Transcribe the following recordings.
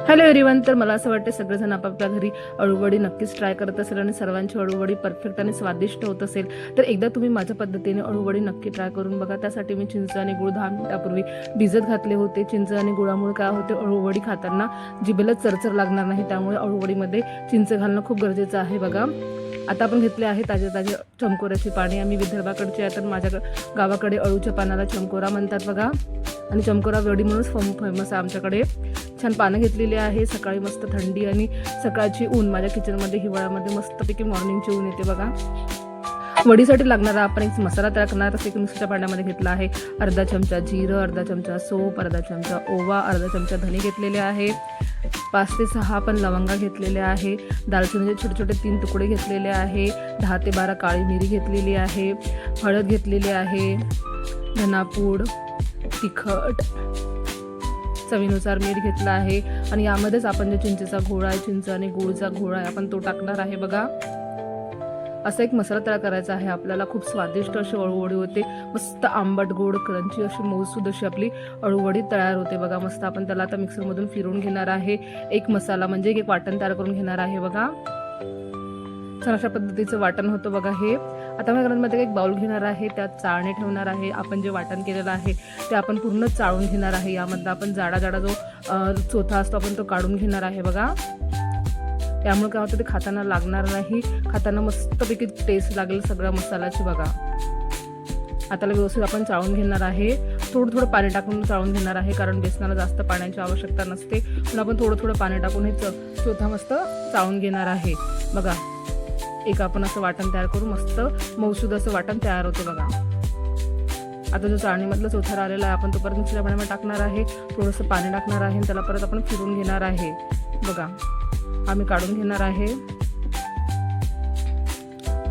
Hello everyone. तर मला असं वाटतं सगळेजण आपापल्या घरी अळूवडी नक्कीच ट्राय करत असेल आणि सर्वांची अळूवडी परफेक्ट आणि स्वादिष्ट होत असेल. तर एकदा तुम्ही माझ्या पद्धतीने अळूवडी नक्की ट्राय करून बघा. त्यासाठी मी चिंच आणि गुळ 10 मिनिटापूर्वी भिजत घातले होते. चिंच आणि गुळामुळे काय होते, अळूवडी खाताना जिभेला चरचर लागणार नाही, त्यामुळे अळूवडीमध्ये चिंच घालणं खूप गरजेचं आहे. बघा, आता आपण घेतले आहे ताजे ताजे चमकोऱ्याची पाने. आम्ही विदर्भाकडचे आहे, तर माझ्या गावाकडे अळूच्या पानाला चमकोरा म्हणतात बघा. आणि चमकोरा वडी म्हणूनच फेमस आहे आमच्याकडे. छान पानं घेतलेली आहे. सकाळी मस्त थंडी आणि सकाळची ऊन माझ्या किचनमध्ये हिवाळ्यामध्ये मस्तपैकी मॉर्निंगची ऊन येते बघा. वडीसाठी लागणारा आपण एक मसाला तयार करणार. एक मिक्सरच्या भांड्यामध्ये घेतला आहे. अर्धा चमचा जिरं, अर्धा चमचा सोप, अर्धा चमचा ओवा, अर्धा चमचा धने घेतलेले आहे. 5 ते 6 आपण लवंगा घेतलेल्या आहे. दालचिनीचे छोटे छोटे 3 तुकडे घेतलेले आहे. 10 ते 12 काळी मिरी घेतलेली आहे. हळद घेतलेली आहे. धनापूड, तिखट, चवीनुसार मीठ घेतला आहे. आणि यामध्येच आपण जे चिंचेचा घोळा आहे, चिंच आणि गुळचा घोळा आहे, आपण तो टाकणार आहे बघा. असा एक मसाला तयार करायचा आहे आपल्याला. खूप स्वादिष्ट अशी अळूवडी होते. मस्त आंबट गोड क्रंची अशी मऊसूद अशी आपली अळूवडी तयार होते बघा. मस्त आपण त्याला आता मिक्सरमधून फिरवून घेणार आहे. एक मसाला म्हणजे एक वाटण तयार करून घेणार आहे बघा. छान अशा पद्धतीचं वाटण होतं बघा हे. आता मी घरामध्ये एक बाउल घेणार आहे. त्यात चाळणे ठेवणार आहे. आपण जे वाटण केलेलं आहे ते आपण पूर्ण चाळून घेणार आहे. यामध्ये आपण जाडा जाडा जो चोथा असतो आपण तो काढून घेणार आहे बघा. त्यामुळे काय होतं, ते खाताना लागणार नाही. खाताना मस्तपैकी टेस्ट लागेल सगळ्या मसाल्याची बघा. आता व्यवस्थित आपण चाळून घेणार आहे. थोडं थोडं पाणी टाकून चाळून घेणार आहे, कारण बेसनाला जास्त पाण्याची आवश्यकता नसते. पण आपण थोडं थोडं पाणी टाकून हे चोथा मस्त चाळून घेणार आहे बघा. एक आपण असं वाटण तयार करू. मस्त मऊसूद असं वाटण तयार होते बघा. आता जो चाळणीमधला चोथा राहिलेला आहे आपण तो परत मिक्सरच्या भांड्यामध्ये टाकणार आहे. थोडंसं पाणी टाकणार आहे आणि त्याला परत आपण फिरून घेणार आहे बघा. आम्ही काढून घेणार आहे.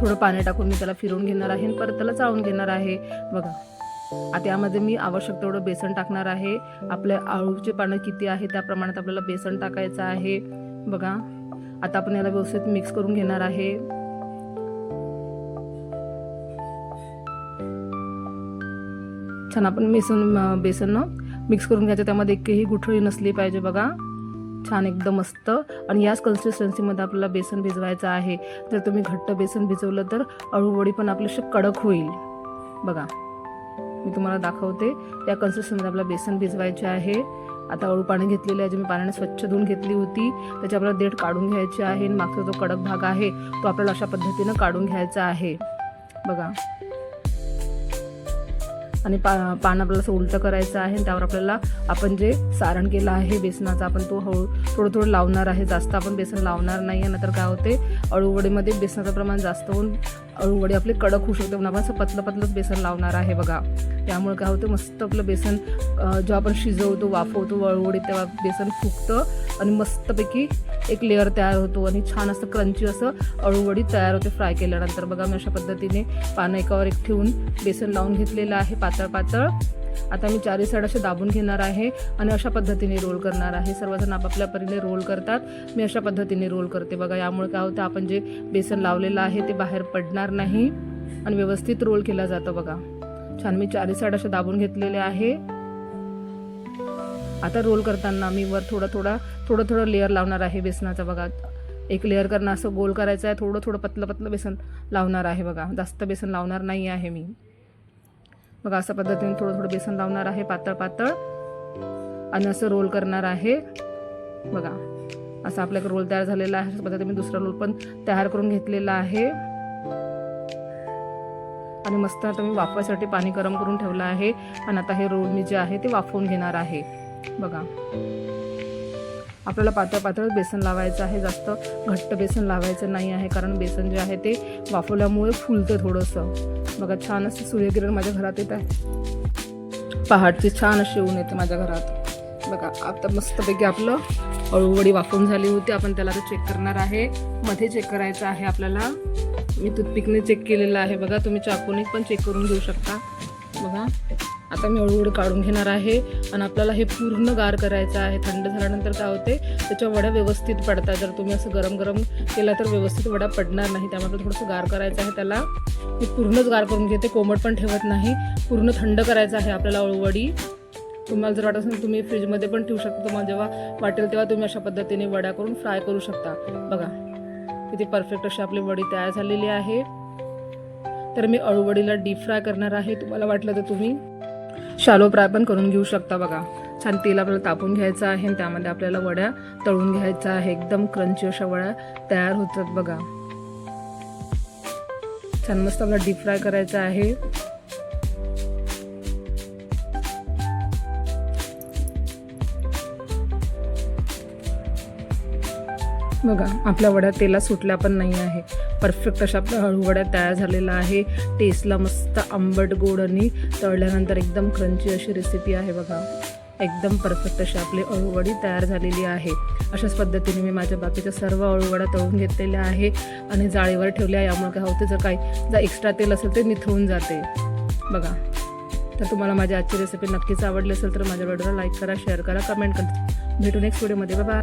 थोडं पाणी टाकून मी त्याला फिरवून घेणार आहे आणि परत त्याला चाळून घेणार आहे बघा. आता यामध्ये मी आवश्यक तेवढं बेसन टाकणार आहे. आपल्या अळूचे पानं किती आहे त्या प्रमाणात आपल्याला बेसन टाकायचं आहे बघा. आता आपण याला व्यवस्थित मिक्स करून घेणार आहे. छान आपण बेसन मिक्स करून घ्यायचं. त्यामध्ये एकही गुठळी नसली पाहिजे बघा. छान एकदम मस्त. आणि याच कन्सिस्टन्सीमध्ये आपल्याला बेसन भिजवायचं आहे. जर तुम्ही घट्ट बेसन भिजवलं तर अळूवडी पण आपली कडक होईल बघा. मी तुम्हाला दाखवते. या कन्सिस्टन्सीमध्ये आपल्याला बेसन भिजवायचे आहे. आता अळू पाणी घेतलेलं आहे, जे मी पाण्याने स्वच्छ धुवून घेतली होती. त्याची आपल्याला देठ काढून घ्यायची आहे. मागचा जो कडक भाग आहे तो आपल्याला अशा पद्धतीनं काढून घ्यायचा आहे बघा. आणि पान आपल्याला असं उलटं करायचं आहे. त्यावर आपल्याला आपण जे सारण केलं आहे बेसनाचा आपण तो थोडं थोडं लावणार आहे. जास्त आपण बेसन लावणार नाही आहे, नंतर काय होते अळूवडीमध्ये बेसनाचं प्रमाण जास्त होऊन अळूवडी आपली कडक होऊ शकते. म्हणून आपण असं पतलं पतलंच बेसन लावणार आहे बघा. त्यामुळे काय होतं, मस्त आपलं बेसन जेव्हा आपण शिजवतो वाफवतो अळूवडी तेव्हा बेसन फुगतं आणि मस्तपैकी एक लेअर तयार होतो आणि छान असं क्रंची असं अळूवडी तयार होते फ्राय केल्यानंतर बघा. मी अशा पद्धतीने पानं एकावर एक ठेवून बेसन लावून घेतलेलं आहे पातळ पातळ. आता मी 4 साईड असे दाबून घेणार आहे आणि अशा पद्धतीने रोल करणार आहे. सर्वजण आपापल्या परीने रोल करतात. मी अशा पद्धतीने रोल करते बघा. यामुळे काय होतं, आपण जे बेसन लावलेलं आहे ते बाहेर पडणार नाही आणि व्यवस्थित रोल केला जातो बघा. छान मी 4 साईड असे दाबून घेतलेले आहे. आता रोल करताना मी वर थोडं थोडं लेअर लावणार आहे बेसनाचा बघा. एक लेअर करणं असं गोल करायचं आहे. थोडं थोडं पतलं बेसन लावणार आहे बघा. जास्त बेसन लावणार नाही आहे मी बघा. अशा पद्धतीने थोडं बेसन लावणार आहे पातळ पातळ आणि असं रोल करणार आहे बघा. असं आपल्याकडे रोल तयार झालेला आहे. अशा पद्धतीने मी दुसरा रोल पण तयार करून घेतलेला आहे. आणि मस्त आता मी वाफवायसाठी पाणी गरम करून ठेवलं आहे. आणि आता हे रोल मी जे आहे ते वाफवून घेणार आहे बघा. आपल्याला पातळ पातळ बेसन लावायचं आहे. जास्त घट्ट बेसन लावायचं नाही आहे, कारण बेसन जे आहे ते वाफवल्यामुळे फुलतं थोडंसं बघा. छान असं सूर्यकिरण माझ्या घरात येत आहे. पहाटची छान अशी ऊन येते माझ्या घरात बघा. आता मस्तपैकी आपलं अळूवडी वाफवून झाली होती. आपण त्याला आता चेक करणार आहे. मध्ये चेक करायचं आहे आपल्याला. मी टूथपिकने चेक केलेलं आहे बघा. तुम्ही चाकूने पण चेक करून घेऊ शकता बघा. आता मी अळूवडी काढून घेणार आहे आणि आपल्याला हे पूर्ण गार करायचं आहे. थंड झाल्यानंतर काय होते, त्याच्या वड्या व्यवस्थित पडतात. जर तुम्ही असं गरम केला तर व्यवस्थित वड्या पडणार नाही. त्यामुळे थोडंसं गार करायचं आहे त्याला. मी पूर्णच गार करून घेते, कोमट पण ठेवत नाही. पूर्ण थंड करायचं आहे आपल्याला अळूवडी. तुम्हाला जर वाटत असेल तुम्ही फ्रीजमध्ये पण ठेवू शकता. तुम्हाला जेव्हा वाटेल तेव्हा तुम्ही अशा पद्धतीने वड्या करून फ्राय करू शकता. बघा किती परफेक्ट अशी आपली वडी तयार झालेली आहे. तर मी अळूवडीला डीप फ्राय करणार आहे. तुम्हाला वाटलं तर तुम्ही शालो फ्राय पण करून घेऊ शकता. बघा छान तेल आपल्याला तापून घ्यायचं आहे आणि त्यामध्ये आपल्याला वड्या तळून घ्यायच्या आहे. एकदम क्रंची अशा वड्या तयार होतात. बघा छान मस्त आपल्याला डीप फ्राय करायचं आहे. बघा आपल्या वड्या तेलात सुटल्या पण नाही आहे. परफेक्ट अशा आपल्या अळूवड्या तयार झालेल्या आहे. टेस्टला मस्त आंबट गोड आणि तळल्यानंतर एकदम क्रंची अशी रेसिपी आहे. बघा एकदम परफेक्ट अशी आपली अळूवडी तयार झालेली आहे. अशाच पद्धतीने मी माझ्या बाकीच्या सर्व अळूवड्या तळून घेतलेल्या आहे आणि जाळीवर ठेवल्या. यामुळे काय होते जर एक्स्ट्रा तेल असेल ते निथळून जाते. बघा तर तुम्हाला माझी आजची रेसिपी नक्कीच आवडली असेल तर माझ्या व्हिडिओला लाईक करा, शेअर करा, कमेंट करा. भेटू नेक्स्ट व्हिडिओमध्ये. बाय.